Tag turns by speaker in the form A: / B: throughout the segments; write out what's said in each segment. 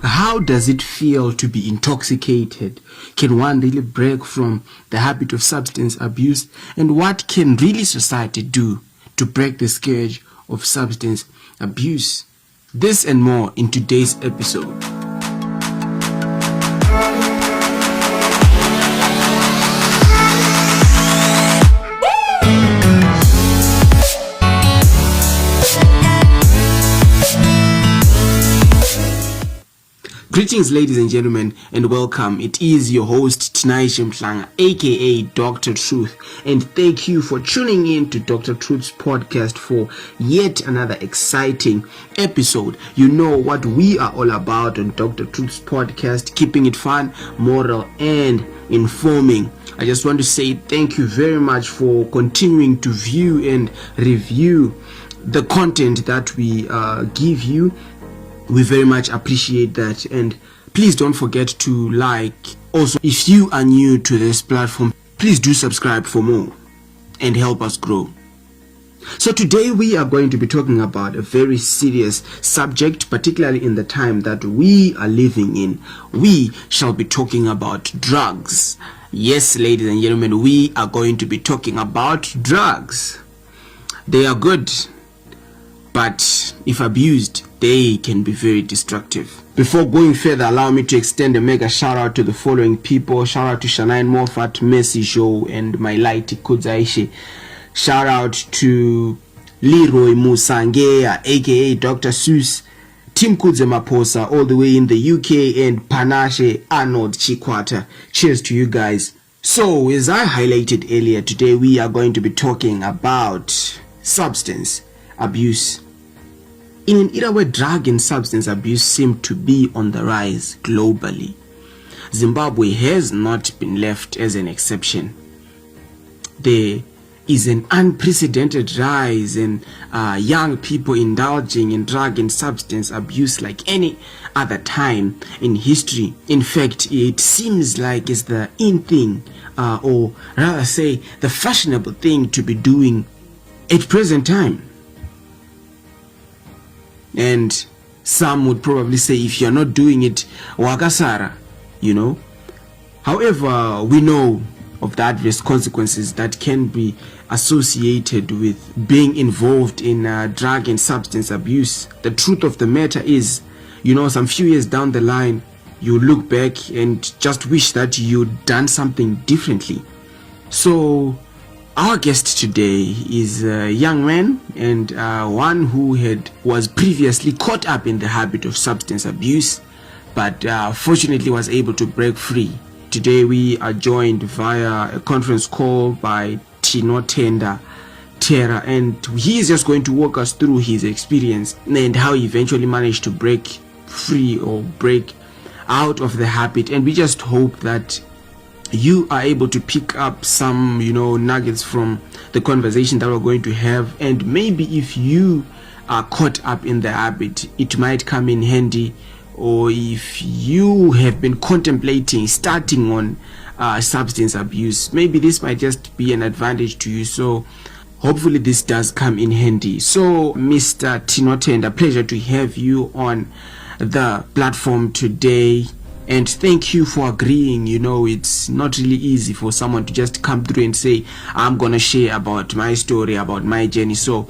A: How does it feel to be intoxicated? Can one really break from the habit of substance abuse? And what can really society do to break the scourge of substance abuse? This and more in today's episode. Greetings, ladies and gentlemen, and welcome. It is your host, Tinotenda, aka Dr. Truth, and thank you for tuning in to Dr. Truth's podcast for yet another exciting episode. You know what we are all about on Dr. Truth's podcast, keeping it fun, moral, and informing. I just want to say thank you very much for continuing to view and review the content that we give you. We very much appreciate that, and please don't forget to like. Also, if you are new to this platform, please do subscribe for more and help us grow. So today we are going to be talking about a very serious subject, particularly in the time that we are living in. We shall be talking about drugs. Yes, ladies and gentlemen, we are going to be talking about drugs. They are good, but if abused, they can be very destructive. Before going further, allow me to extend a mega shout out to the following people. Shout out to Shanine Moffat, Messi Joe, and my lighty Kudzaishi. Shout out to Leroy Musangea, aka Dr. Seuss, Tim Kudze Maposa, all the way in the UK, and Panache Arnold Chikwata. Cheers to you guys. So, as I highlighted earlier, today we are going to be talking about substance abuse. In an era where drug and substance abuse seem to be on the rise globally, Zimbabwe has not been left as an exception. There is an unprecedented rise in young people indulging in drug and substance abuse like any other time in history. In fact, it seems like it's the in thing, or rather say the fashionable thing to be doing at present time. And some would probably say, if you're not doing it, wakasara, you know. However, we know of the adverse consequences that can be associated with being involved in drug and substance abuse. The truth of the matter is, you know, some few years down the line, you look back and just wish that you'd done something differently. So our guest today is a young man, and one who was previously caught up in the habit of substance abuse, but fortunately was able to break free. Today we are joined via a conference call by Tinotenda, and he is just going to walk us through his experience and how he eventually managed to break free or break out of the habit. And we just hope that you are able to pick up some, nuggets from the conversation that we're going to have. And maybe if you are caught up in the habit, it might come in handy. Or if you have been contemplating starting on substance abuse, maybe this might just be an advantage to you. So hopefully this does come in handy. So Mr. Tinotenda, pleasure to have you on the platform today. And thank you for agreeing. It's not really easy for someone to just come through and say, I'm going to share about my story, about my journey. So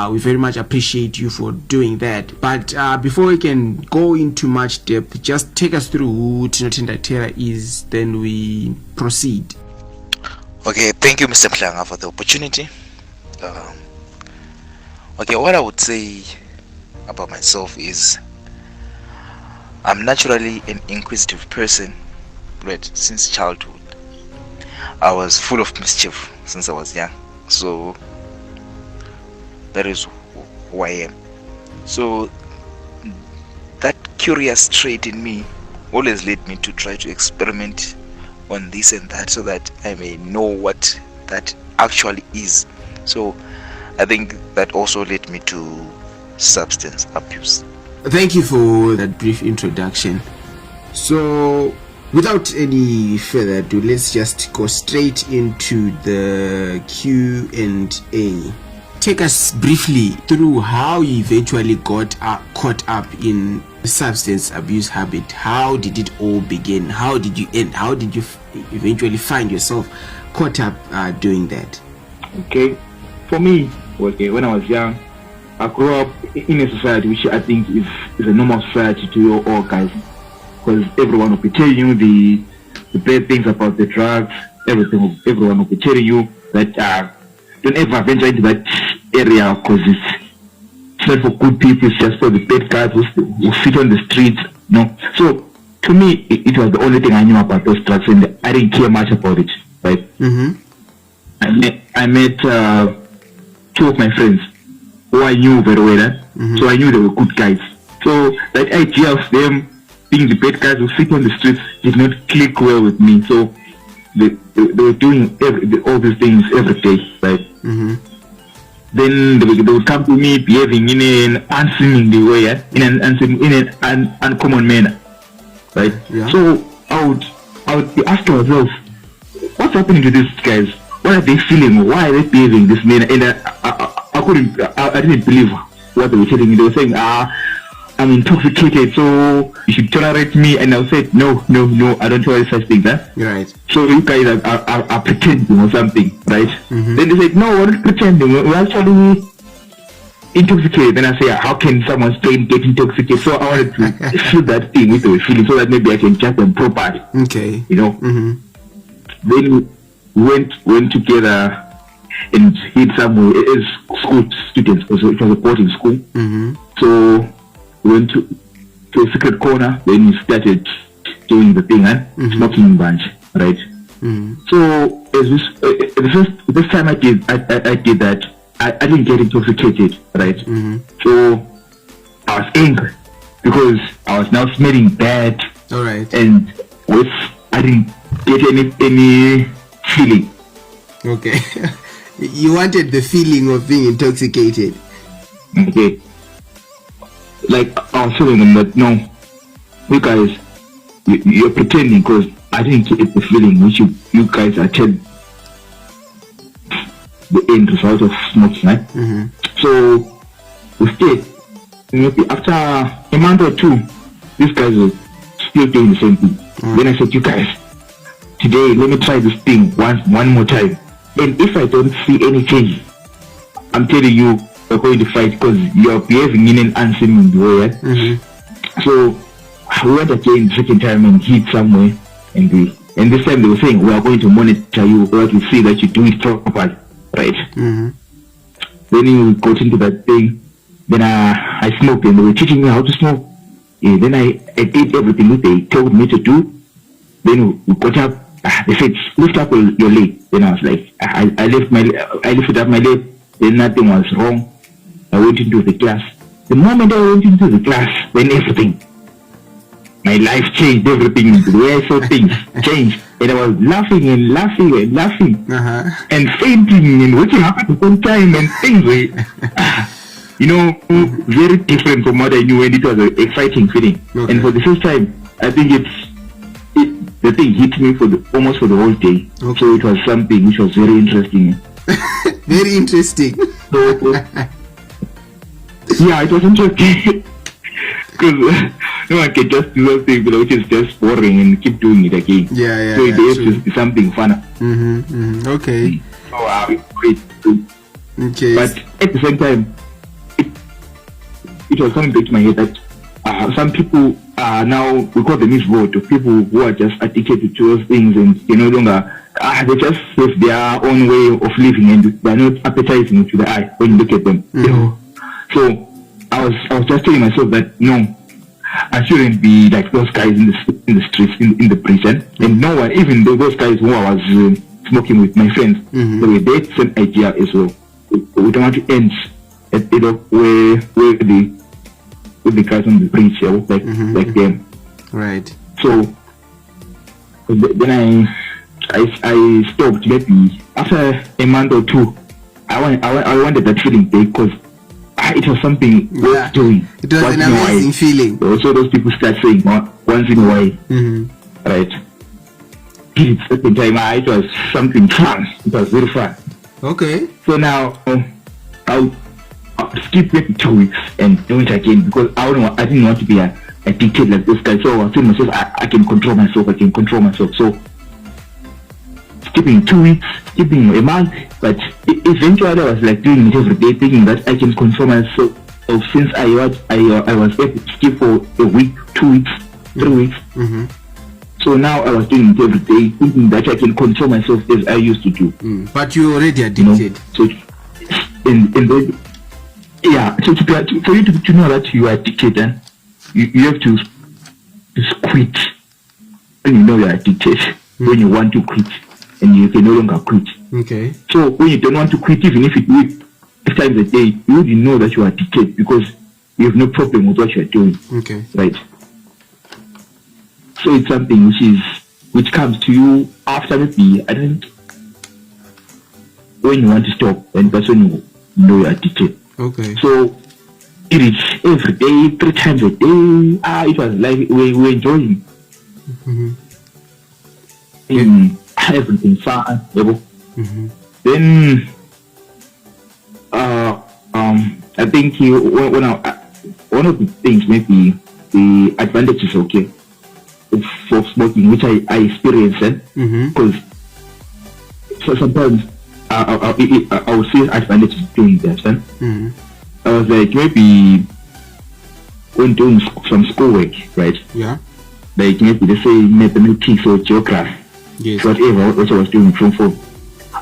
A: we very much appreciate you for doing that. But before we can go into much depth, just take us through who Tinotenda is, then we proceed.
B: Okay, thank you, Mr. Mhlanga, for the opportunity. What I would say about myself is I'm naturally an inquisitive person, right? Since childhood, I was full of mischief since I was young. So that is who I am. So that curious trait in me always led me to try to experiment on this and that, so that I may know what that actually is. So I think that also led me to substance abuse.
A: Thank you for that brief introduction. So without any further ado, let's just go straight into the Q&A. Take us briefly through how you eventually got caught up in substance abuse habit? How did it all begin? How did you end? How did you eventually find yourself caught up doing that?
C: Okay, for me, okay, when I was young, I grew up in a society which I think is a normal society to all guys, because everyone will be telling you the bad things about the drugs. Everyone will be telling you that don't ever venture into that area because it's not for good people. It's just for the bad guys who sit on the streets. So to me, it was the only thing I knew about those drugs, and I didn't care much about it. Right? I met 2 of my friends who I knew very well. So I knew they were good guys. So that idea of them being the bad guys who sit on the streets did not click well with me. So they were doing all these things every day, right? Then they would come to me behaving in an unseemly way, in an uncommon manner, right? Yeah. So I would be asking myself, what's happening to these guys? What are they feeling? Why are they behaving this manner? And I didn't believe what they were telling me. They were saying, I'm intoxicated, so you should tolerate me. And I said, no, I don't tolerate such things.
A: Right.
C: So you guys are pretending or something, right? Then they said, no, we're not pretending. We're actually intoxicated. Then I say, how can someone's brain get intoxicated? So I wanted to feel that thing with the feeling so that maybe I can judge them properly.
A: Okay.
C: Then we went together and hid somewhere as school students, because it was a boarding school. So we went to a secret corner. Then we started doing the thing, smoking bunch, right? So as the first time I did that, I didn't get intoxicated, right? So I was angry because I was now smelling bad.
A: All right.
C: And I didn't get any feeling.
A: Okay. You wanted the feeling of being intoxicated.
C: Okay. Like, I was telling them that, no, you guys, you're pretending, because I didn't get the feeling which you guys are telling the end result of smoking, right? So, we stayed. Maybe after a month or 2, these guys were still doing the same thing. Then I said, you guys, today, let me try this thing one more time. And if I don't see any change, I'm telling you, we're going to fight, because you're behaving in an unseemly way. Right? So we went again the second time and hid somewhere, and this time they were saying, we are going to monitor you, we are to see that you do it properly, right? Then we got into that thing. Then I smoked, and they were teaching me how to smoke. Then I did everything that they told me to do. Then we got up. They said, lift up your leg. Then I was like, I lifted up my leg. Then nothing was wrong. I went into the class. The moment I went into the class, then everything, my life changed. Everything, the way I saw things changed. And I was laughing and laughing and laughing, and fainting and waking up at the same time, and things were, very different from what I knew, and it was an exciting feeling. Okay. And for the first time, I think the thing hit me almost for the whole day. Okay. So it was something which was very interesting.
A: Very interesting.
C: So, yeah, it was interesting. Because no one can just do something which is just boring and keep doing it again.
A: Yeah.
C: So it has to be something fun.
A: Okay.
C: So I wait.
A: Okay.
C: But at the same time, it was coming back to my head that some people now, we call them misvote, of people who are just addicted to those things, and they no longer, they just have their own way of living, and they're not appetizing to the eye when you look at them. So I was just telling myself that no, I shouldn't be like those guys in the streets, in the prison. And no one, even those guys who I was smoking with, my friends, they were that same idea as well. We don't want to end at where the guys on the bridge, like them.
A: Right.
C: So then I stopped. Maybe after a month or 2, I wanted that feeling back, because it was something worth doing.
A: It was an amazing feeling.
C: Also, those people start saying once in a while, right? At the same time, it was something fun. It was very fun.
A: Okay.
C: So now I'll skip maybe 2 weeks and do it again, because I didn't want to be a addicted like this guy. So I was telling myself, I can control myself. So skipping 2 weeks, skipping a month, but eventually I was like doing it every day, thinking that I can control myself. So since I was able to skip for a week, 2 weeks, 3 weeks. So now I was doing it every day, thinking that I can control myself as I used to do.
A: But you're already addicted.
C: So and then, yeah, so for you to know that you are addicted, then you have to quit when you know you are addicted, when you want to quit and you can no longer quit.
A: Okay.
C: So when you don't want to quit, even if you do it 5 times a day, you already know that you are addicted because you have no problem with what you are doing.
A: Okay.
C: Right. So it's something which comes to you after maybe, I don't know, when you want to stop, and that's when you know you're addicted.
A: Okay.
C: So it is every day, 3 times a day. It was like we're enjoying. Everything fun. Then I think one of the things, maybe the advantages, okay, for smoking, which I experienced, because so sometimes I would see advantages doing that. I was like, maybe when doing some schoolwork, right?
A: Yeah.
C: Like maybe let's say mathematics or geography,
A: yes,
C: whatever what I was doing from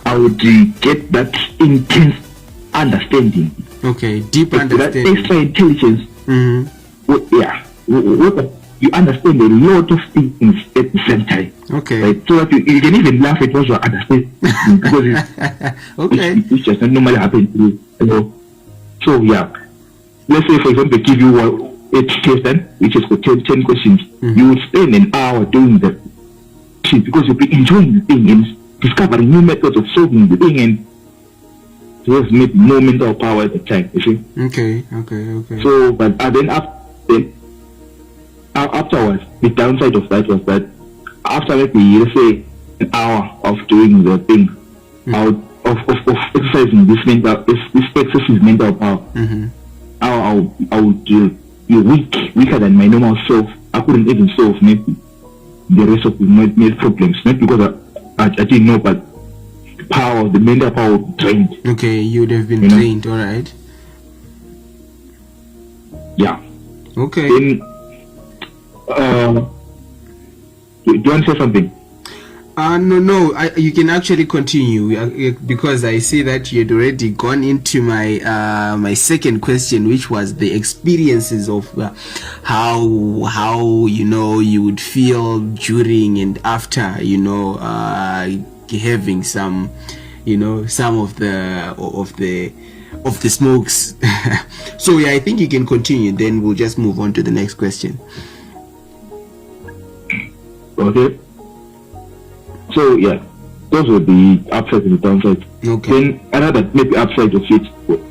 C: I would get that intense understanding.
A: Okay, deep
C: like
A: understanding.
C: That extra intelligence. You understand a lot of things at the same time.
A: Okay.
C: Right? So that you can even laugh at what you understand because it's just not normally happen to you. So yeah, let's say for example, give you a test, which is for 10 questions. You will spend an hour doing that because you'll be enjoying the thing and discovering new methods of solving the thing, and you have maybe more mental power at the time. You see?
A: Okay.
C: So, but then afterwards, the downside of that was that after maybe let's say an hour of doing the thing, of exercising this excessive mental power, I would be weaker than my normal self. I couldn't even solve maybe the rest of the main problems, not because I didn't know, but the mental power would be drained.
A: Okay, you would have been drained. All right.
C: Yeah.
A: Okay.
C: Then, do you want to say something?
A: No. You can actually continue because I see that you had already gone into my my second question, which was the experiences of how you would feel during and after having some some of the smokes. So yeah, I think you can continue. Then we'll just move on to the next question.
C: Okay. So yeah, those were the upsides and the downsides.
A: Okay.
C: Then another maybe upside of it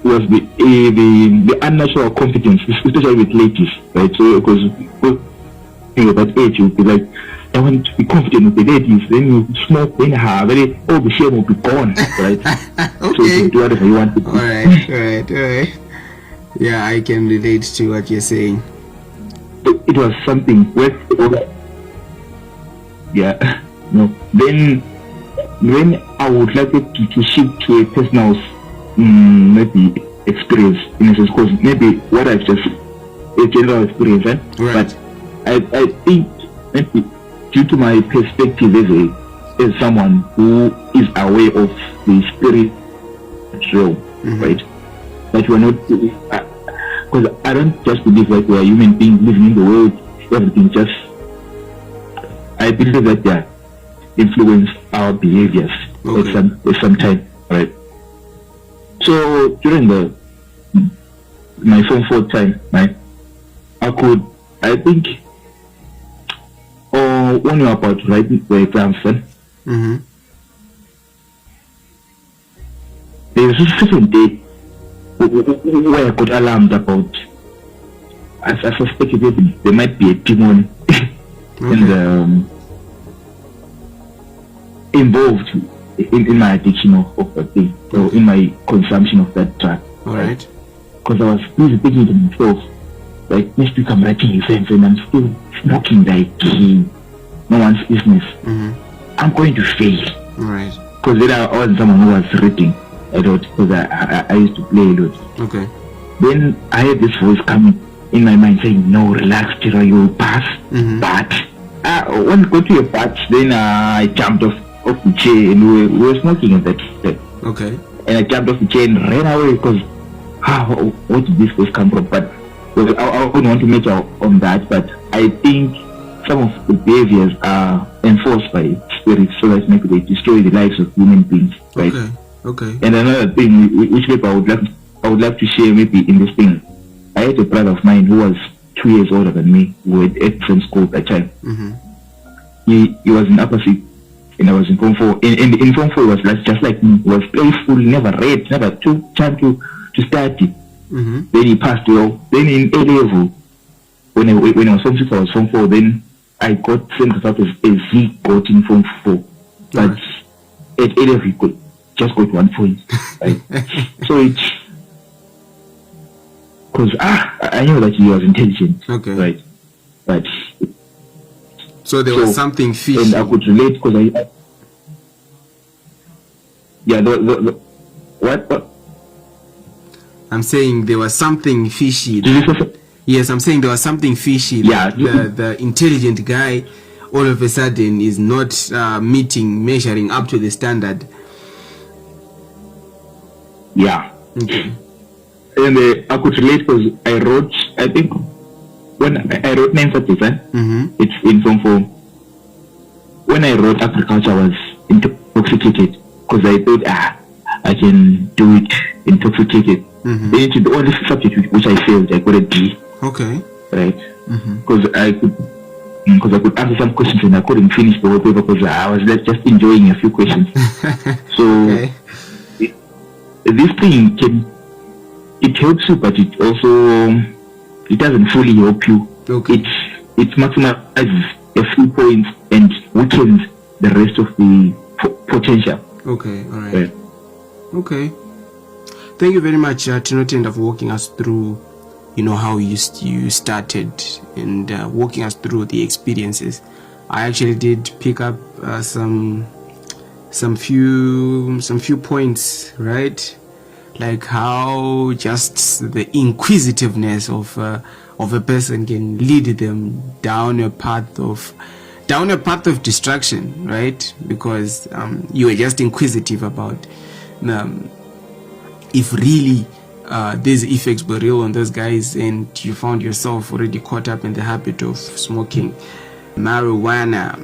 C: was the unnatural confidence, especially with ladies, right? So because at that age you'll be like, I want to be confident with the ladies. Then you smoke, then all the shame will be gone, right?
A: Okay.
C: So you can do whatever you want to do.
A: All right. Yeah, I can relate to what you're saying.
C: It was something worth over. Yeah. No. Then when I would like it to shift to a personal maybe experience in a sense, because maybe what I've just a general experience,
A: right.
C: But I think maybe due to my perspective as someone who is aware of the spirit realm, right? That we're not, because I don't just believe that we are human beings living in the world, everything just, I believe that they are influence our behaviors at some time, right? So during my Form 4 time, right, I think when you're about to write the exams, there was a certain day where I got alarmed about, I suspected there might be a demon involved in my addiction of that thing, or in my consumption of that drug.
A: All right.
C: Because I was busy thinking to myself, Like next week I'm writing exams and I'm still smoking like no one's business. I'm going to fail.
A: Right.
C: Because then I wasn't someone who was reading a lot, because I used to play a lot.
A: Okay.
C: Then I heard this voice coming in my mind saying, no, relax, Tira, you'll pass. But when I got to a part, then I jumped off the chair, and we were smoking at that time.
A: Okay.
C: And I jumped off the chair and ran away because, where did this voice come from? But well, I wouldn't want to make out on that, but I think some of the behaviors are enforced by spirits so that maybe they destroy the lives of human beings, right?
A: Okay.
C: And another thing, which maybe I would like to share maybe in this thing, I had a brother of mine who was 2 years older than me, who had at the same school at that time. He was in upper six, and I was in Form 4. In Form 4, he was just like me. He was playful, never read, never took time to study. Then he passed well. Then in A level, when I was Form 6, I was Form 4. Then I got sent out as he got in Form 4. But at A level, he could just got 1 point. Right? So it's because I knew that he was intelligent. Okay. Right. But
A: so there was something fishy.
C: And I could relate because what?
A: I'm saying there was something fishy. Yes, I'm saying there was something fishy.
C: Yeah.
A: The intelligent guy all of a sudden is not measuring up to the standard.
C: Yeah.
A: Okay.
C: And I could relate because I wrote, I think, when I wrote 9 subjects, it's in Form 4. When I wrote agriculture, I was intoxicated because I thought, I can do it intoxicated. Then into the only subject which I failed, I got a D.
A: Okay.
C: Right? Because I could answer some questions and I couldn't finish the whole paper because I was just enjoying a few questions. So this thing it helps you, but it also it doesn't fully help you.
A: Okay.
C: It maximizes a few points and weakens the rest of the potential.
A: Okay, all right. Okay. Thank you very much, Tinotenda, for walking us through, how you started and walking us through the experiences. I actually did pick up some few points, right? Like how just the inquisitiveness of a person can lead them down a path of destruction, right? Because you were just inquisitive about if really these effects were real on those guys, and you found yourself already caught up in the habit of smoking marijuana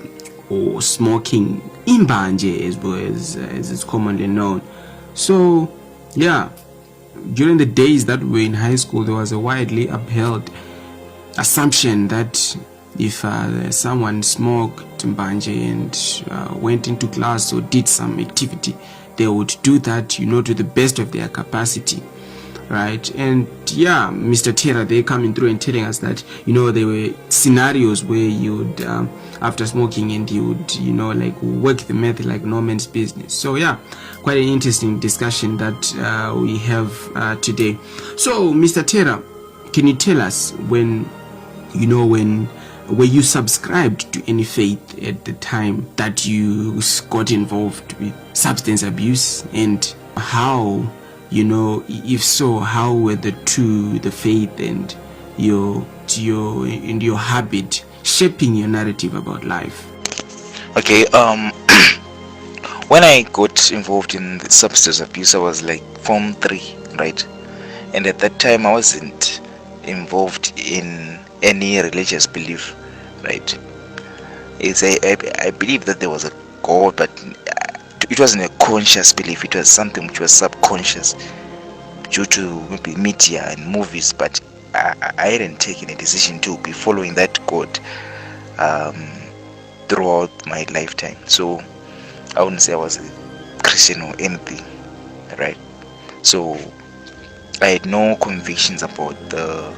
A: or smoking imbanje, as it's commonly known. So yeah, during the days that we were in high school, there was a widely upheld assumption that if someone smoked mbanje and went into class or did some activity, they would do that, to the best of their capacity, right? And yeah, Mr. Tera, they coming through and telling us that, there were scenarios where you'd, after smoking, and you would, like work the meth like no man's business. So yeah, quite an interesting discussion that we have today. So Mr. Tera, can you tell us when were you subscribed to any faith at the time that you got involved with substance abuse, and how, if so, how were the two, the faith and your habit, shaping your narrative about life?
B: Okay, when I got involved in the substance abuse, I was like Form 3, right? And at that time I wasn't involved in any religious belief, right? I believe that there was a God, but it wasn't a conscious belief. It was something which was subconscious due to maybe media and movies, but I hadn't taken a decision to be following that God throughout my lifetime. So I wouldn't say I was a Christian or anything, right? So I had no convictions about the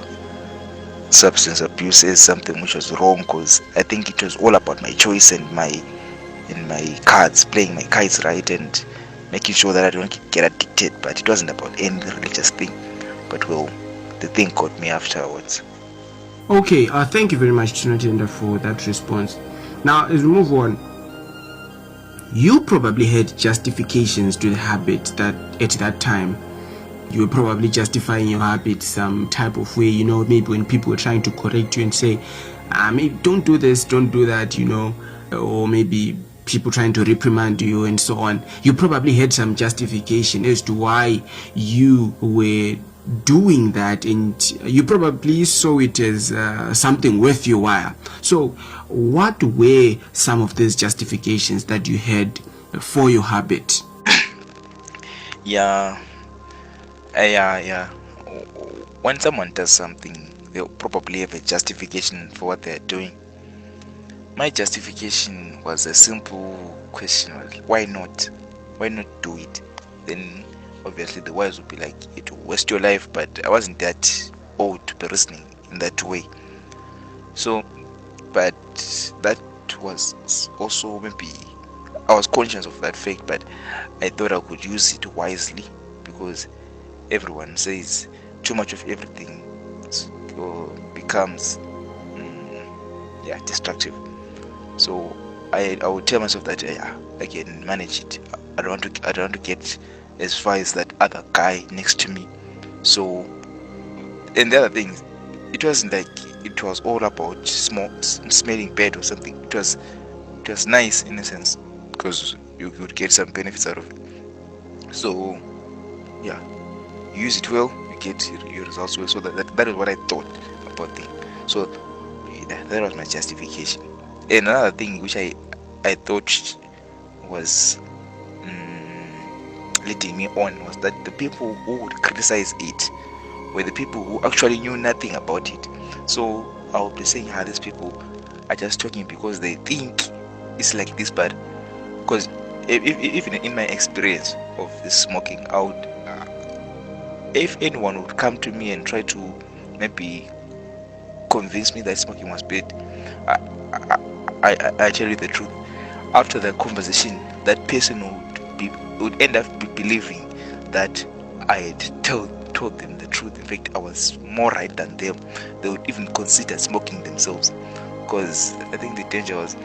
B: substance abuse as something which was wrong, because I think it was all about my choice and my cards, playing my cards right and making sure that I don't get addicted. But it wasn't about any religious thing, but well, the thing caught me afterwards.
A: Okay, thank you very much, Tinotenda, for that response. Now, as we move on, you probably had justifications to the habit that at that time you were probably justifying your habit some type of way, maybe when people were trying to correct you and say, maybe don't do this, don't do that, or maybe people trying to reprimand you and so on. You probably had some justification as to why you were doing that, and you probably saw it as something worth your while. So what were some of these justifications that you had for your habit?
B: Yeah. When someone does something, they'll probably have a justification for what they're doing. My justification was a simple question: why not? Why not do it? Then obviously the wise would be like, it will waste your life, but I wasn't that old to be reasoning in that way. So, but that was also, maybe I was conscious of that fact, but I thought I could use it wisely, because everyone says too much of everything becomes destructive. So I would tell myself that I can manage it. I don't want to get as far as that other guy next to me. So, and the other thing, it wasn't like it was all about smelling bad or something. It was nice in a sense, because you could get some benefits out of it. So yeah, use it well, you get your results well. So that is what I thought about things. So that was my justification. And another thing which I thought was leading me on was that the people who would criticize it were the people who actually knew nothing about it. So I would be saying how these people are just talking because they think it's like this, but because even in my experience of this smoking out, if anyone would come to me and try to maybe convince me that smoking was bad, I tell you the truth, after the conversation, that person would end up believing that I had told them the truth. In fact, I was more right than them. They would even consider smoking themselves, because I think the danger was,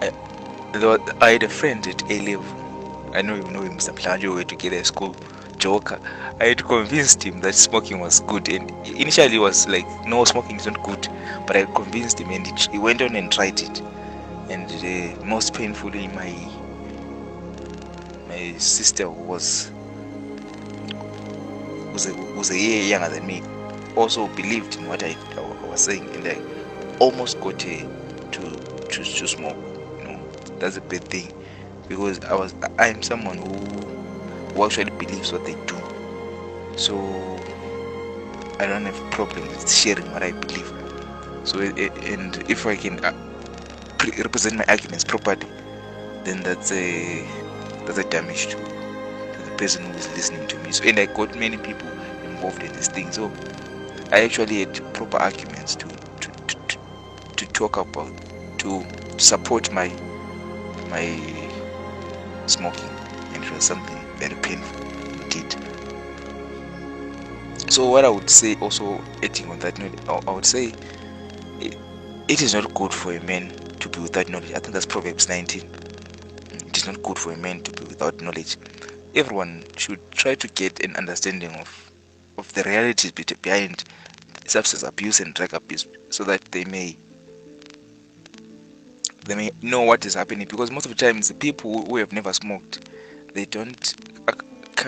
B: I had a friend at A level. I know you know him, Mr. Planjo. We were together at school. Joker. I had convinced him that smoking was good, and initially he was like, no, smoking is not good, but I convinced him, and he went on and tried it. And most painfully, my sister was a year younger than me, also believed in what I was saying, and I almost got her to smoke. That's a bad thing, because I am someone who actually believes what they do. So I don't have a problem with sharing what I believe. So and if I can represent my arguments properly, then that's a damage to the person who is listening to me. So, and I got many people involved in this thing. So I actually had proper arguments to talk about, to support my smoking, and it was something very painful indeed. So what I would say, also adding on that note, I would say it is not good for a man to be without knowledge. I think that's Proverbs 19. It is not good for a man to be without knowledge. Everyone should try to get an understanding of the realities behind substance abuse and drug abuse, so that they may know what is happening. Because most of the times, the people who have never smoked, they don't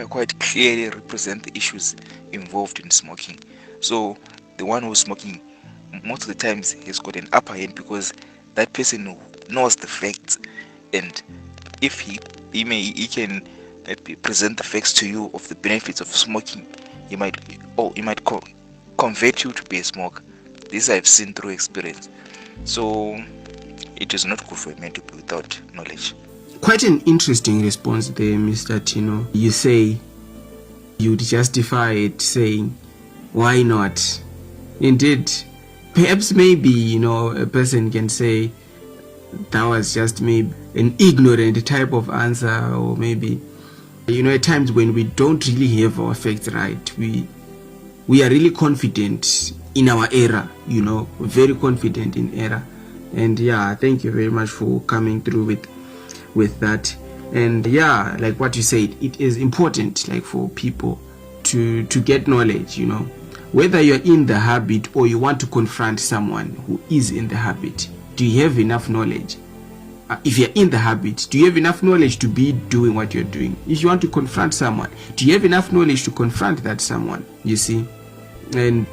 B: quite clearly represent the issues involved in smoking. So the one who's smoking, most of the times, has got an upper hand, because that person knows the facts, and if he can present the facts to you of the benefits of smoking, he might convert you to be a smoker. This I've seen through experience. So it is not good for a man to be without knowledge.
A: Quite an interesting response there, Mr. Tino. You say you'd justify it saying, why not? Indeed, perhaps maybe, a person can say that was just maybe an ignorant type of answer, or maybe, at times when we don't really have our facts right, we are really confident in our era, very confident in era. And yeah, thank you very much for coming through with that. And yeah, like what you said, it is important like for people to get knowledge, whether you're in the habit or you want to confront someone who is in the habit. Do you have enough knowledge? If you're in the habit, do you have enough knowledge to be doing what you're doing? If you want to confront someone, do you have enough knowledge to confront that someone? You see? And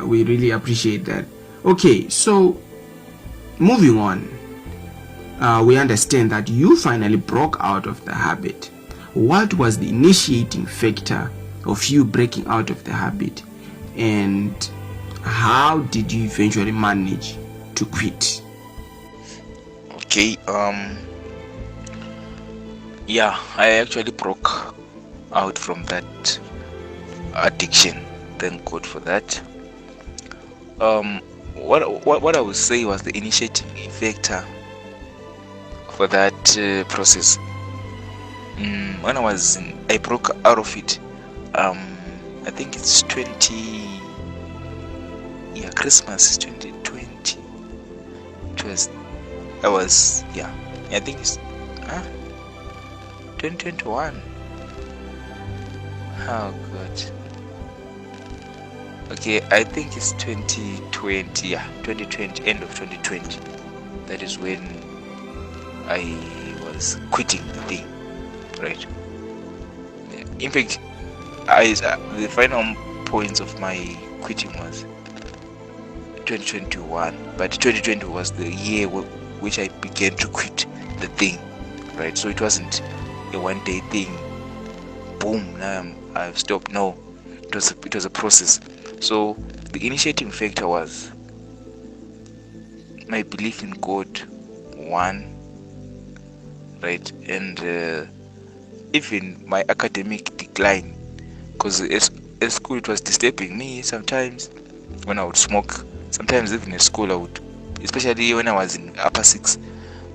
A: we really appreciate that. Okay, so moving on, we understand that you finally broke out of the habit. What was the initiating factor of you breaking out of the habit, and how did you eventually manage to quit?
B: Okay, yeah, I actually broke out from that addiction. Thank God for that. What I would say was the initiating factor for that process. When I broke out of it. I think it's Christmas 2020. I think it's 2021. Oh God. Okay, I think it's 2020. Yeah, 2020, end of 2020. That is when I was quitting the thing, right? In fact, the final points of my quitting was 2021, but 2020 was the year which I began to quit the thing, right? So it wasn't a one-day thing. Boom! Now I've stopped. No, it was a process. So the initiating factor was my belief in God, one, right, and even my academic decline. Because at school it was disturbing me sometimes when I would smoke. Sometimes even in school I would, especially when I was in upper 6,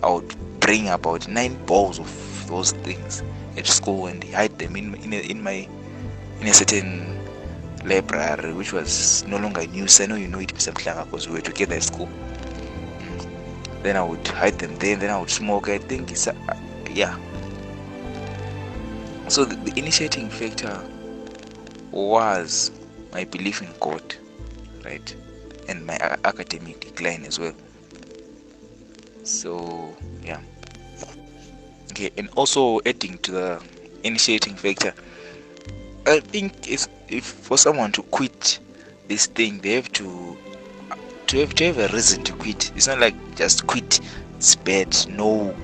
B: I would bring about 9 balls of those things at school and hide them in a certain library, which was no longer in use. I know you know it, Mr. Mhlanga, because we were together at school. Then I would hide them there, and then I would smoke. I think it's yeah. So the initiating factor was my belief in God, right, and my academic decline as well. So yeah. Okay, and also adding to the initiating factor, I think if for someone to quit this thing, they have to have a reason to quit. It's not like just quit, it's bad. No,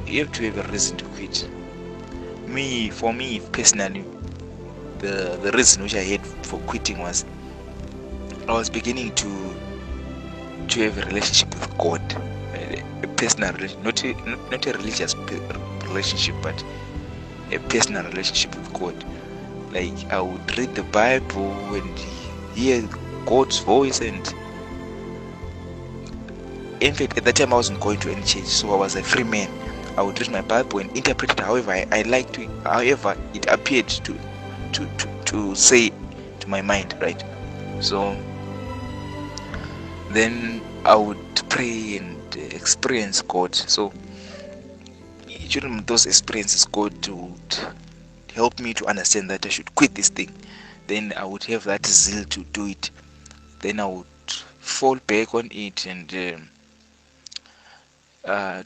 B: you have to have a reason to quit. For me personally, the reason which I had for quitting was I was beginning to have a relationship with God, a personal relationship, not a religious relationship, but a personal relationship with God. Like I would read the Bible and hear God's voice, and in fact at that time I wasn't going to any church, so I was a free man. I would read my Bible and interpret it however I liked to, however it appeared to say to my mind, right? So then I would pray and experience God. So during those experiences, God would help me to understand that I should quit this thing. Then I would have that zeal to do it. Then I would fall back on it and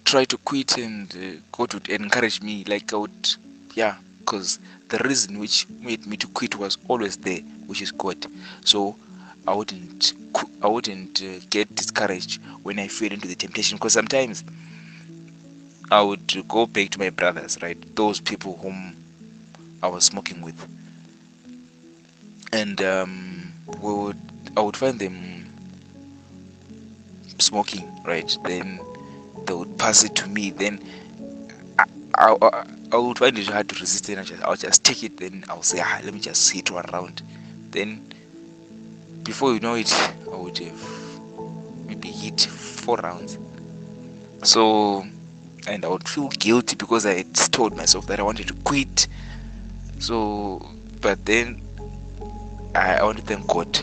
B: try to quit, and God would encourage me. Like I would, because the reason which made me to quit was always there, which is God. So I wouldn't get discouraged when I fell into the temptation, because sometimes I would go back to my brothers, right, those people whom I was smoking with, and I would find them smoking, right? Then they would pass it to me. Then I would find it hard to resist, and I'll just take it. Then I'll say, let me just hit one round. Then before you know it, I would have maybe hit 4 rounds. So, and I would feel guilty because I had told myself that I wanted to quit. So, but then I want to thank God,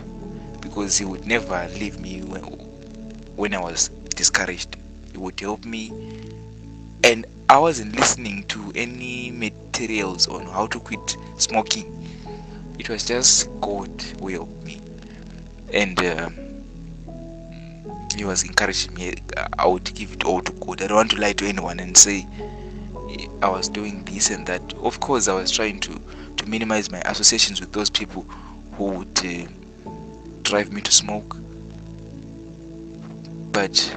B: because He would never leave me when I was discouraged. He would help me, and I wasn't listening to any materials on how to quit smoking. It was just God who helped me, and He was encouraging me. I would give it all to God. I don't want to lie to anyone and say I was doing this and that. Of course, I was trying to minimize my associations with those people who would drive me to smoke, but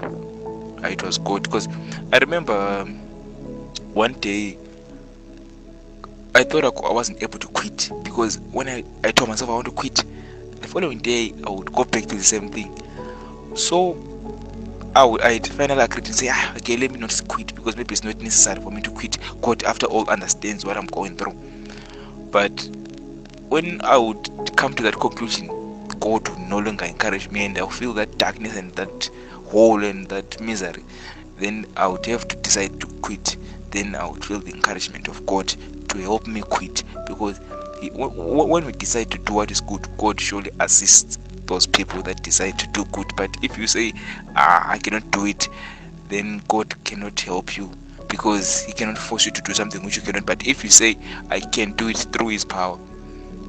B: it was good, because I remember one day I thought I wasn't able to quit, because when I told myself I want to quit, the following day I would go back to the same thing. So I finally agreed to say, okay, let me not quit, because maybe it's not necessary for me to quit. God, after all, understands what I'm going through. But when I would come to that conclusion, God would no longer encourage me, and I'll feel that darkness and that hole and that misery. Then I would have to decide to quit. Then I would feel the encouragement of God to help me quit, because when we decide to do what is good, God surely assists those people that decide to do good. But if you say, I cannot do it, then God cannot help you, because He cannot force you to do something which you cannot. But if you say, I can do it through His power,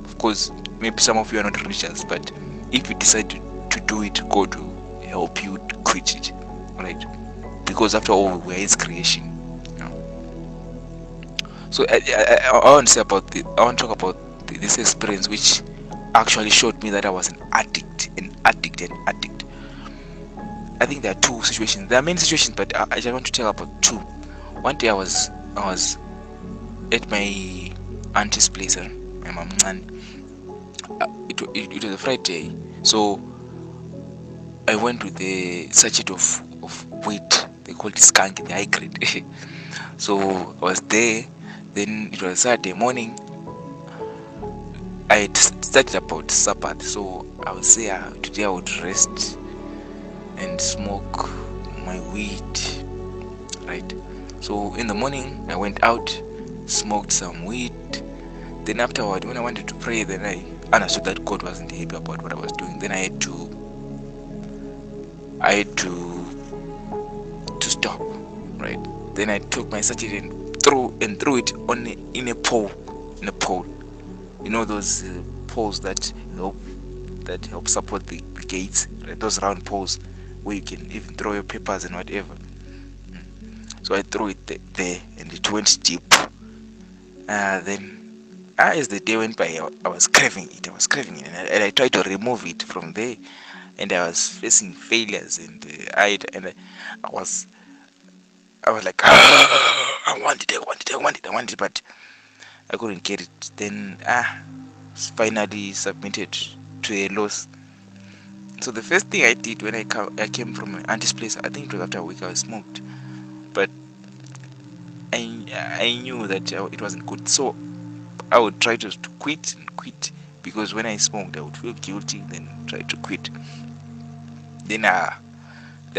B: of course, maybe some of you are not religious, but if you decide to do it, God will help you to quit it, right? Because after all, we're His creation. So I want to say about I want to talk about this experience, which actually showed me that I was an addict. I think there are two situations. There are many situations, but I just want to tell about two. One day I was at my auntie's place, my mom, and it was a Friday, so I went with a sachet of weed. They call it skunk, the high grade. So I was there. Then it was Saturday morning. I had started about Sabbath, so I would say today I would rest and smoke my weed, right? So in the morning I went out, smoked some weed. Then afterward, when I wanted to pray, then I understood that God wasn't happy about what I was doing. Then I had to stop, right? Then I took my sachet and threw it in a pole. You know those poles that help support the gates, right? Those round poles where you can even throw your papers and whatever. So I threw it there, and it went deep. Then as the day went by, I was craving it, and I tried to remove it from there, and I was facing failures, and I was like, I want it, but I couldn't get it. Then finally submitted to a loss. So the first thing I did when I came from my auntie's place, I think it was after a week, I smoked, but I knew that it wasn't good. So I would try to quit, because when I smoked I would feel guilty, then try to quit. Then the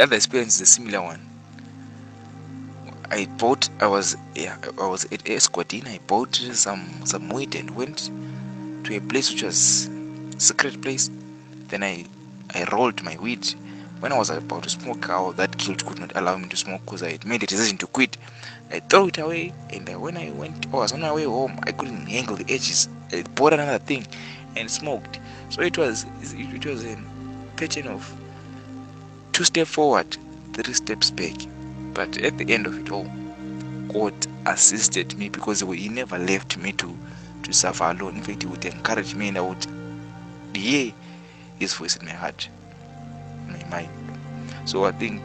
B: other experience is a similar one. I was at Ex-Addict. I bought some weed and went to a place which was secret place. Then I rolled my weed. When I was about to smoke, that guilt could not allow me to smoke, because I had made a decision to quit. I threw it away, and when I was on my way home, I couldn't handle the edges. I bought another thing and smoked. So it was a pattern of 2 steps forward, 3 steps back. But at the end of it all, God assisted me, because He never left me to suffer alone. In fact, He would encourage me, and I would hear His voice in my heart, in my mind. So I think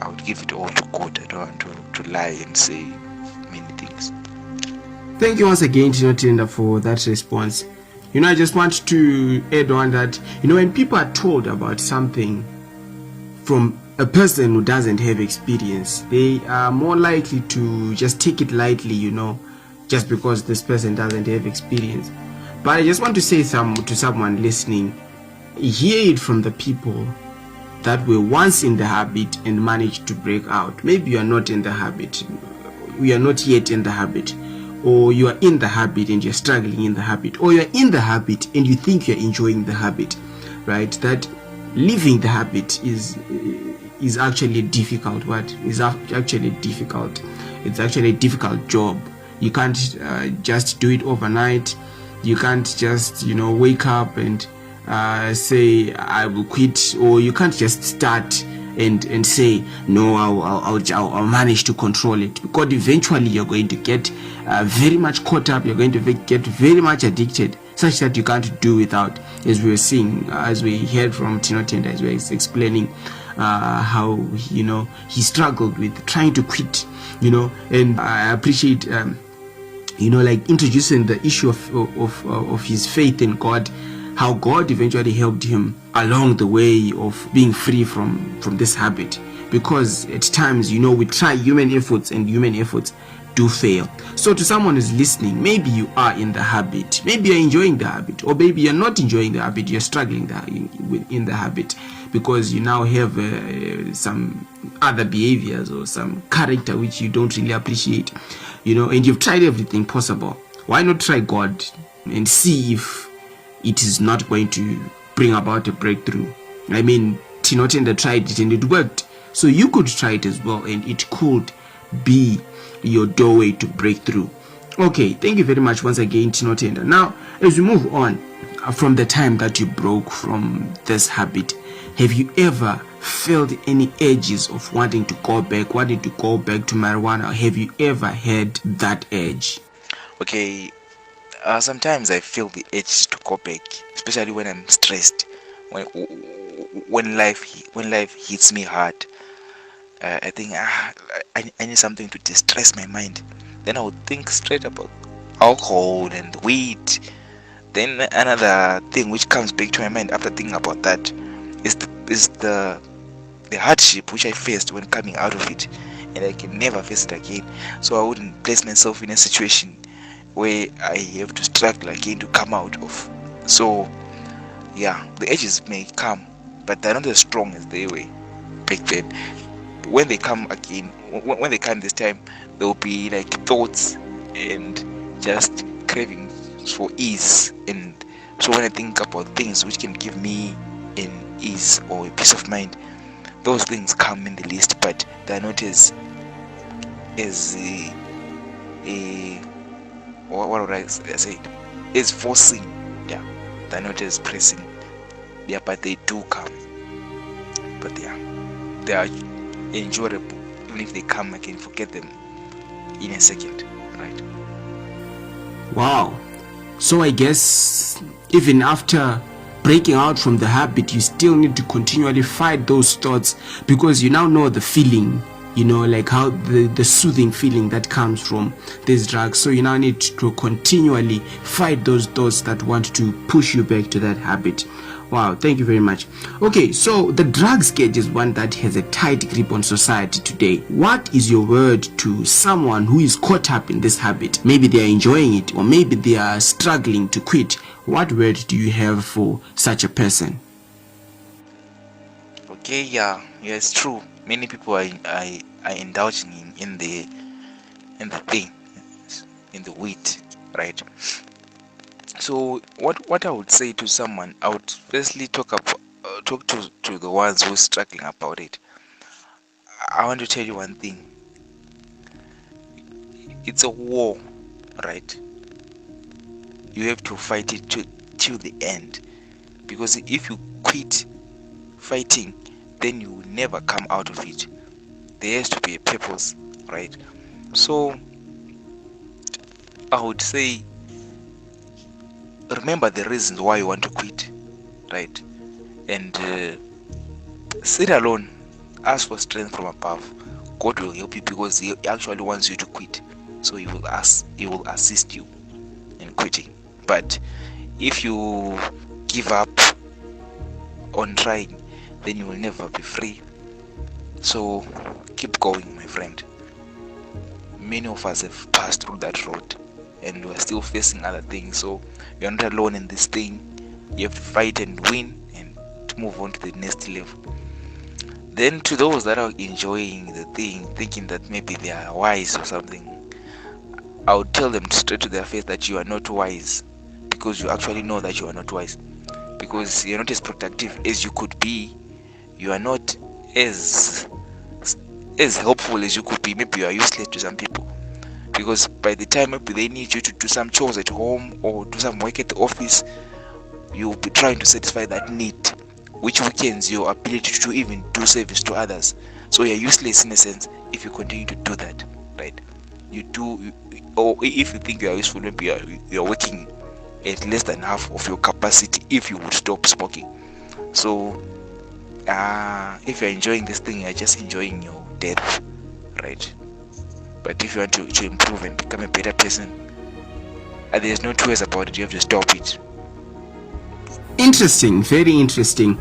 B: I would give it all to God. I don't want to lie and say many things.
A: Thank you once again, Tinotenda, for that response. I just want to add on that, when people are told about something from a person who doesn't have experience, they are more likely to just take it lightly, just because this person doesn't have experience. But I just want to say to someone listening, hear it from the people that were once in the habit and managed to break out. Maybe you are not in the habit. We are not yet in the habit. or you are in the habit and you're struggling in the habit, or you're in the habit and you think you're enjoying the habit, right? That leaving the habit is actually difficult. It's actually a difficult job. You can't just do it overnight. You can't just wake up and say I will quit, or you can't just start and say no, I'll manage to control it, because eventually you're going to get very much caught up. You're going to get very much addicted, such that you can't do without. As we were seeing, as we heard from Tinotenda, as we were explaining how he struggled with trying to quit, and I appreciate like introducing the issue of his faith in God, how God eventually helped him along the way of being free from this habit. Because at times, we try human efforts, and human efforts do fail. So to someone who's listening, maybe you are in the habit, maybe you're enjoying the habit, or maybe you're not enjoying the habit, you're struggling in the habit, because you now have some other behaviors or some character which you don't really appreciate, and you've tried everything possible. Why not try God and see if it is not going to bring about a breakthrough? I mean, Tinotenda tried it and it worked. So you could try it as well, and it could be your doorway to breakthrough. Okay, thank you very much once again, Tinotenda. Now, as we move on from the time that you broke from this habit, have you ever felt any urges of wanting to go back to marijuana? Have you ever had that urge?
B: Okay, sometimes I feel the urge to go back, especially when I'm stressed, when life hits me hard. I think I need something to distress my mind. Then I would think straight about alcohol and weed. Then another thing which comes back to my mind after thinking about that is the hardship which I faced when coming out of it, and I can never face it again. So I wouldn't place myself in a situation where I have to struggle again to come out of. So yeah, the edges may come, but they're not as strong as they were back then. When they come again, when they come this time, there will be like thoughts and just cravings for ease. And so when I think about things which can give me an ease or a peace of mind, those things come in the list, but they're not as what would I say? It's forcing. Yeah, they're not as pressing. Yeah, but they do come. But yeah, they are enjoyable. Even if they come, I can forget them in a second, right?
A: Wow. So I guess even after breaking out from the habit, you still need to continually fight those thoughts, because you now know the feeling, like how the soothing feeling that comes from these drugs. So you now need to continually fight those thoughts that want to push you back to that habit. Wow, thank you very much. Okay, so the drug scourge is one that has a tight grip on society today. What is your word to someone who is caught up in this habit? Maybe they are enjoying it, or maybe they are struggling to quit. What word do you have for such a person?
B: Okay, yeah, it's true. Many people are indulging in the thing, in the weed, right? So what I would say to someone, I would firstly talk to the ones who are struggling about it. I want to tell you one thing. It's a war, right? You have to fight it till the end, because if you quit fighting, then you will never come out of it. There has to be a purpose, right? So I would say, remember the reasons why you want to quit, right? And sit alone, ask for strength from above. God will help you, because He actually wants you to quit. So He will assist you in quitting. But if you give up on trying, then you will never be free. So keep going, my friend. Many of us have passed through that road, and we're still facing other things. So you're not alone in this thing. You have to fight and win, and to move on to the next level. Then to those that are enjoying the thing, thinking that maybe they are wise or something, I would tell them straight to their face that you are not wise, because you actually know that you are not wise, because you're not as productive as you could be. You are not as helpful as you could be. Maybe you are useless to some people, because by the time maybe they need you to do some chores at home or do some work at the office, you'll be trying to satisfy that need, which weakens your ability to even do service to others. So you're useless in a sense if you continue to do that, right? Or if you think you are useful, maybe you're working at less than half of your capacity if you would stop smoking. So if you're enjoying this thing, you're just enjoying your death, right? But if you want to improve and become a better person, there's no two ways about it. You have to stop it.
A: Interesting, very interesting.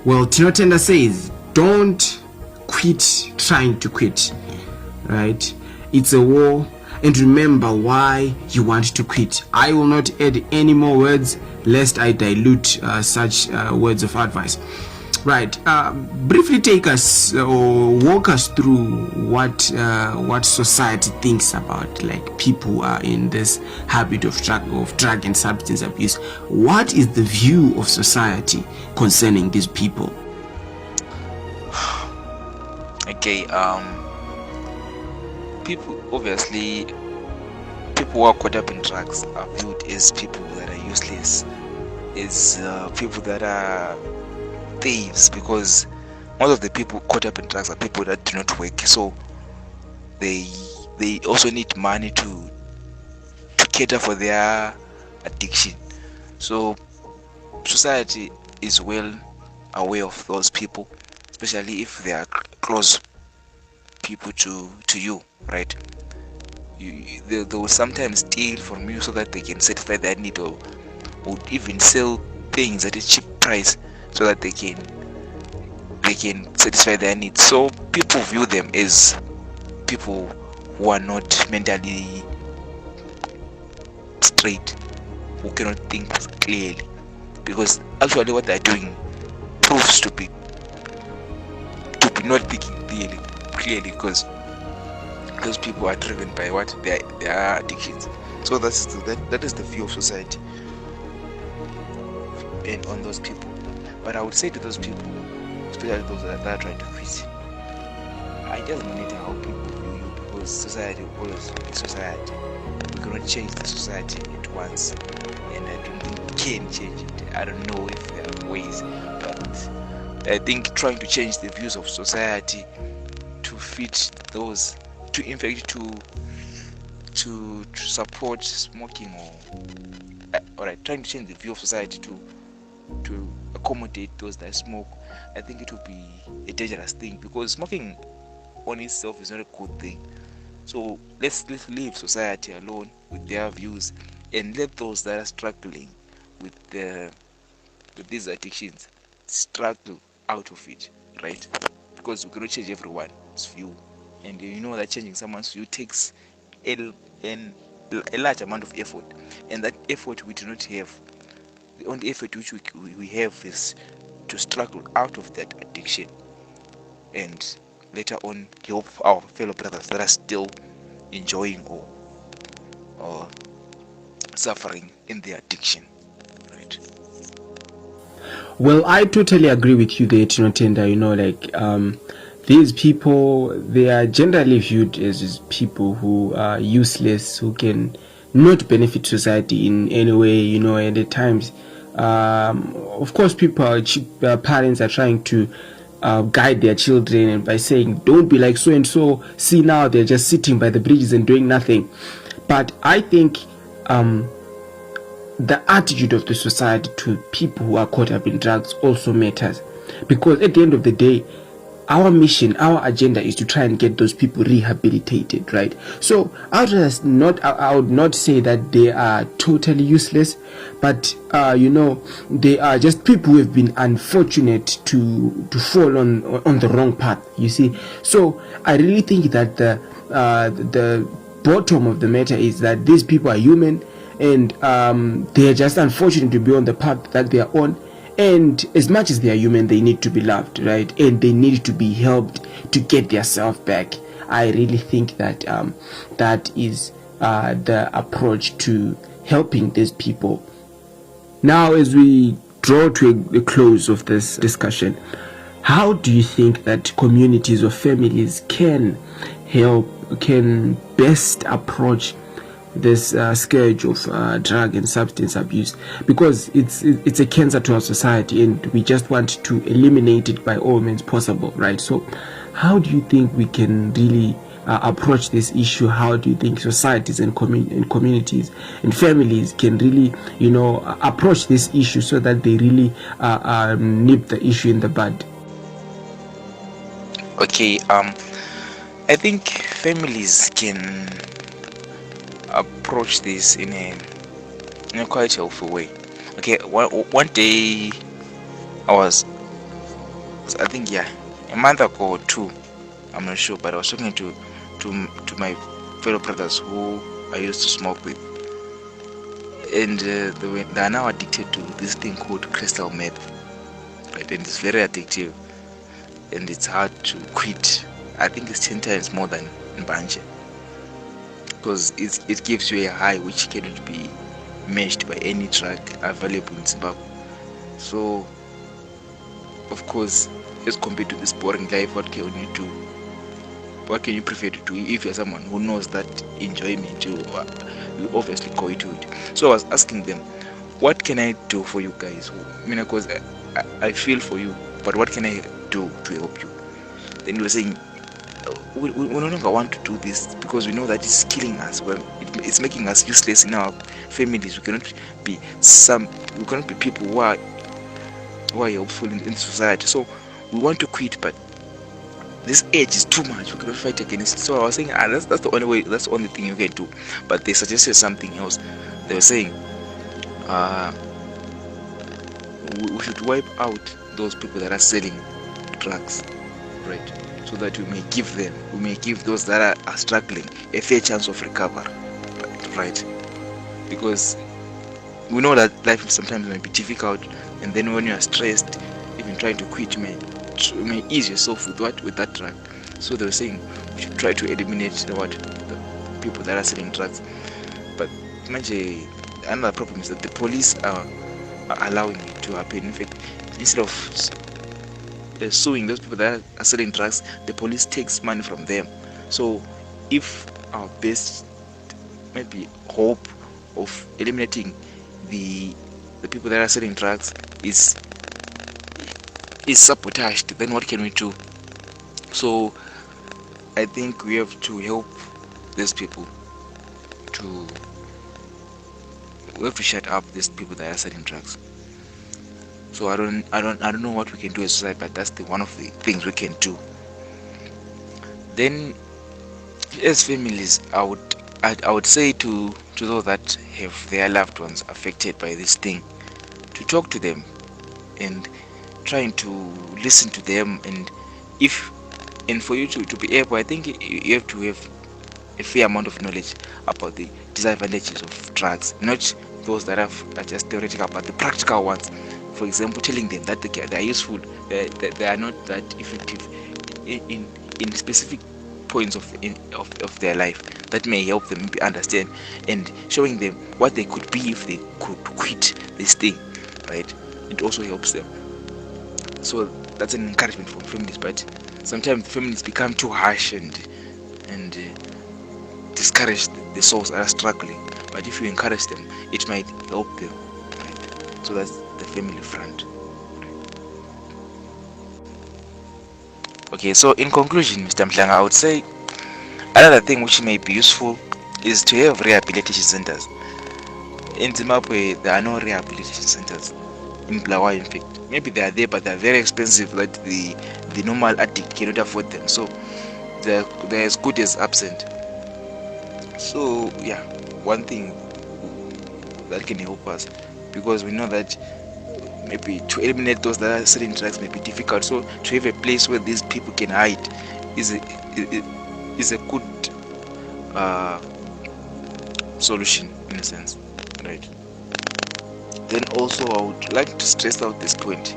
A: Well, Tinotenda says, don't quit trying to quit, right? It's a war, and remember why you want to quit. I will not add any more words lest I dilute such words of advice. Right, briefly take us or walk us through what society thinks about like people who are in this habit of drug and substance abuse. What is the view of society concerning these people?
B: Okay, people who are caught up in drugs are viewed as people that are useless, as people that are thieves, because most of the people caught up in drugs are people that do not work, so they also need money to cater for their addiction. So society is well aware of those people, especially if they are close people to you, right? They will sometimes steal from you so that they can satisfy their need, or would even sell things at a cheap price so that they can satisfy their needs. So people view them as people who are not mentally straight, who cannot think clearly, because actually what they are doing proves to be not thinking clearly, because those people are driven by what their addictions. So that is the view of society and on those people. But I would say to those people, especially those that are trying to quit, I just monitor how people view you, because society will always be society. We cannot change the society at once, and I don't think we can change it. I don't know if there are ways, but I think trying to change the views of society to fit those, to in fact to support smoking, or trying to change the view of society to accommodate those that smoke, I think it will be a dangerous thing, because smoking on itself is not a good thing. So let's leave society alone with their views, and let those that are struggling with these addictions struggle out of it, right? Because we cannot change everyone's view, and you know that changing someone's view takes a large amount of effort, and that effort we do not have. The only effort which we have is to struggle out of that addiction, and later on help our fellow brothers that are still enjoying or suffering in their addiction, right?
A: Well, I totally agree with you there, Tinotenda. These people, they are generally viewed as people who are useless, who can not benefit society in any way, and at times, of course, parents are trying to guide their children, and by saying, don't be like so and so. See, now they're just sitting by the bridges and doing nothing. But I think the attitude of the society to people who are caught up in drugs also matters, because at the end of the day, our mission, our agenda is to try and get those people rehabilitated, right? So I would not say that they are totally useless, but they are just people who have been unfortunate to fall on the wrong path, you see. So I really think that the bottom of the matter is that these people are human, and they are just unfortunate to be on the path that they are on. And as much as they are human, they need to be loved, right? And they need to be helped to get their self back. I really think that that is the approach to helping these people. Now, as we draw to a close of this discussion, how do you think that communities or families can best approach this scourge of drug and substance abuse? Because it's a cancer to our society, and we just want to eliminate it by all means possible, right? So how do you think we can really approach this issue? How do you think societies and communities and families can really, approach this issue so that they really nip the issue in the bud?
B: Okay, I think families can approach this in a quite helpful way. Okay, one day I think a month ago or two, I'm not sure, but I was talking to my fellow brothers who I used to smoke with, and they are now addicted to this thing called crystal meth, right? And it's very addictive, and it's hard to quit. I think it's 10 times more than Mbanje, because it gives you a high which cannot be matched by any drug available in Zimbabwe. So, of course, as compared to this boring life, what can you do? What can you prefer to do if you're someone who knows that enjoyment, you obviously go into it? So I was asking them, what can I do for you guys? Because I feel for you, but what can I do to help you? Then we were saying, we no longer want to do this because we know that it's killing us. Well, it's making us useless in our families. We cannot be people who are helpful in society. So we want to quit, but this age is too much. We cannot fight against it. So I was saying, that's the only way. That's the only thing you can do. But they suggested something else. They were saying, we should wipe out those people that are selling drugs, right? So that we may give those that are struggling a fair chance of recovery, right? Because we know that life sometimes may be difficult, and then when you are stressed, even trying to quit may ease yourself with that drug. So they were saying we should try to eliminate the people that are selling drugs. But another problem is that the police are allowing it to happen. In fact, instead of suing those people that are selling drugs, the police takes money from them. So if our best maybe hope of eliminating the people that are selling drugs is sabotaged, then what can we do? So I think we have to help these people we have to shut up these people that are selling drugs. So I don't know what we can do as society, but that's one of the things we can do. Then, as families, I would say to those that have their loved ones affected by this thing, to talk to them and trying to listen to them, and for you to be able, I think you have to have a fair amount of knowledge about the disadvantages of drugs, not those that are just theoretical, but the practical ones. For example, telling them that they are useful, they are not that effective in specific points of their life. That may help them understand, and showing them what they could be if they could quit this thing, right? It also helps them. So that's an encouragement for families. But sometimes families become too harsh and discourage the souls that are struggling. But if you encourage them, it might help them, right? So that's the family front. Okay, so in conclusion, Mr. Mhlanga, I would say another thing which may be useful is to have rehabilitation centers. In Zimbabwe, there are no rehabilitation centers. In Blawa, in fact, maybe they are there, but they are very expensive, that the normal addict cannot afford them. So they're as good as absent. So yeah, one thing that can help us, because we know that maybe to eliminate those that are selling drugs may be difficult. So to have a place where these people can hide is a good solution in a sense, right? Then also I would like to stress out this point.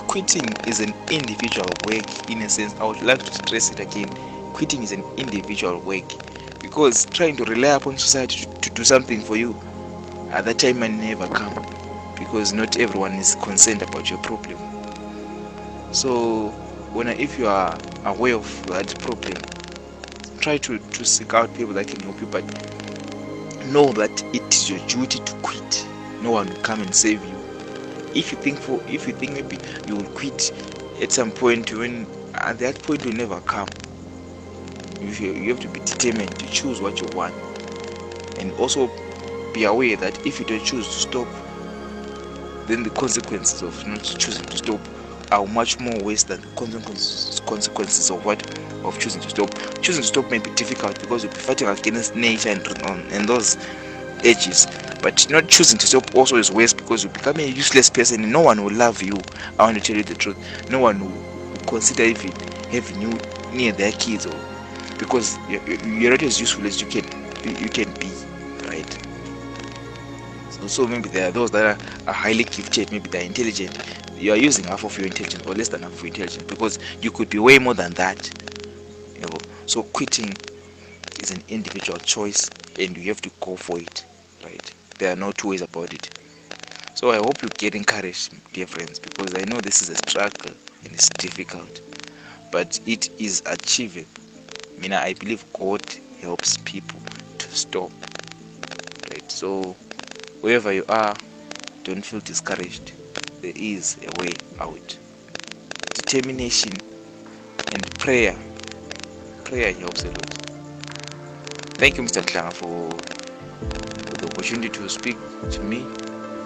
B: Quitting is an individual work in a sense. I would like to stress it again. Quitting is an individual work. because trying to rely upon society to do something for you at that time might never come, because not everyone is concerned about your problem. So if you are aware of that problem, try to seek out people that can help you, but know that it is your duty to quit. No one will come and save you. If you think maybe you will quit at some point, when at that point will never come. You have to be determined to choose what you want, and also be aware that if you don't choose to stop, then the consequences of not choosing to stop are much more worse than the consequences of choosing to stop. Choosing to stop may be difficult because you'll be fighting against nature and those edges, but not choosing to stop also is worse, because you become a useless person and no one will love you. I want to tell you the truth. No one will consider even having you near their kids, or because you're not as useful as you can be, right? So maybe there are those that are highly gifted, maybe they're intelligent. You are using half of your intelligence or less than half of your intelligence, because you could be way more than that. So quitting is an individual choice, and you have to go for it, right? There are no two ways about it. So I hope you get encouraged, dear friends, because I know this is a struggle and it's difficult, but it is achievable. I believe God helps people to stop, right? So wherever you are, don't feel discouraged. There is a way out. Determination and prayer helps a lot. Thank you, Mr. Klanga, for the opportunity to speak to me.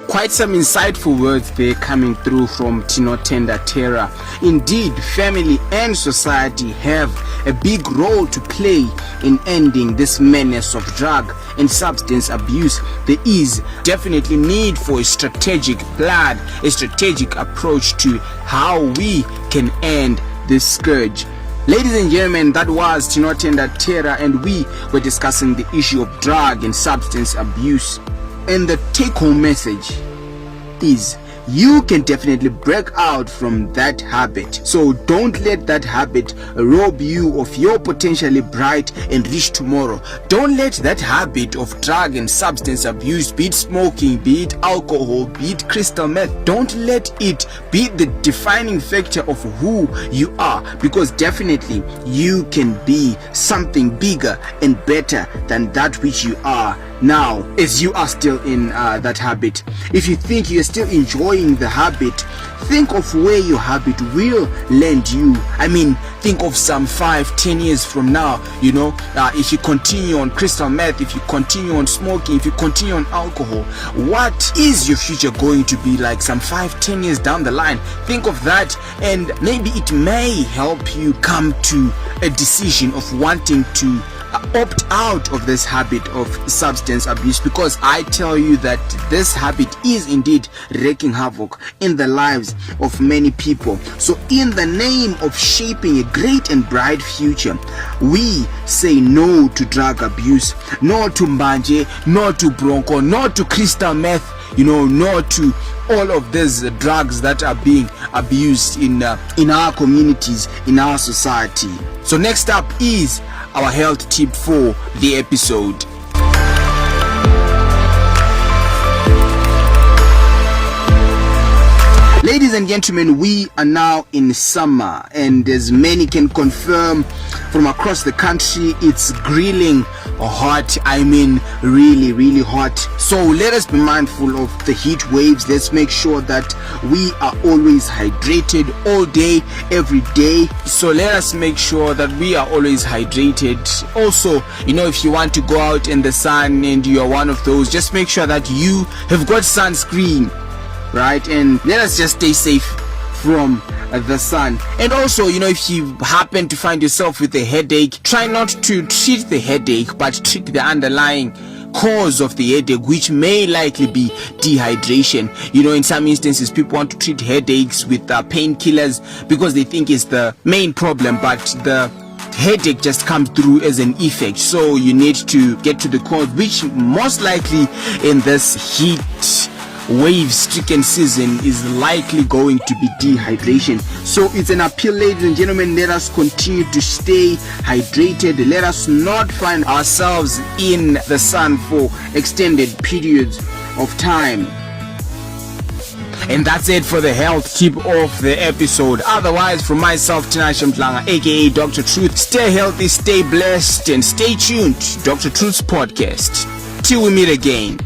A: Quite some insightful words there coming through from Tinotenda. Indeed, family and society have a big role to play in ending this menace of drug and substance abuse. There is definitely need for a strategic plan, a strategic approach to how we can end this scourge. Ladies and gentlemen, that was Tinotenda, and we were discussing the issue of drug and substance abuse. And the take-home message is you can definitely break out from that habit. So don't let that habit rob you of your potentially bright and rich tomorrow. Don't let that habit of drug and substance abuse, be it smoking, be it alcohol, be it crystal meth, don't let it be the defining factor of who you are, because definitely you can be something bigger and better than that which you are now, as you are still in that habit. If you think you're still enjoying the habit, think of where your habit will land you. Think of some 5-10 years from now, if you continue on crystal meth, if you continue on smoking, if you continue on alcohol, what is your future going to be like some 5-10 years down the line? Think of that, and maybe it may help you come to a decision of wanting to opt out of this habit of substance abuse, because I tell you that this habit is indeed wreaking havoc in the lives of many people. So in the name of shaping a great and bright future, we say no to drug abuse, no to mbanje, no to bronco, no to crystal meth, no to all of these drugs that are being abused in our communities, in our society. So next up is our health tip for the episode. Ladies and gentlemen, we are now in summer, and as many can confirm from across the country, it's grilling hot. Really hot. So let us be mindful of the heat waves. Let's make sure that we are always hydrated all day, every day. So let us make sure that we are always hydrated. Also, if you want to go out in the sun and you are one of those, just make sure that you have got sunscreen, right? And let us just stay safe from the sun. And also, if you happen to find yourself with a headache, try not to treat the headache, but treat the underlying cause of the headache, which may likely be dehydration. In some instances, people want to treat headaches with painkillers because they think it's the main problem, but the headache just comes through as an effect. So you need to get to the cause, which most likely in this heat wave-stricken season is likely going to be dehydration. So it's an appeal, ladies and gentlemen, let us continue to stay hydrated. Let us not find ourselves in the sun for extended periods of time. And that's it for the health tip of the episode. Otherwise, from myself, Tinashe Mhlanga, aka Dr. Truth, stay healthy, stay blessed, and stay tuned to Dr. Truth's podcast. Till we meet again.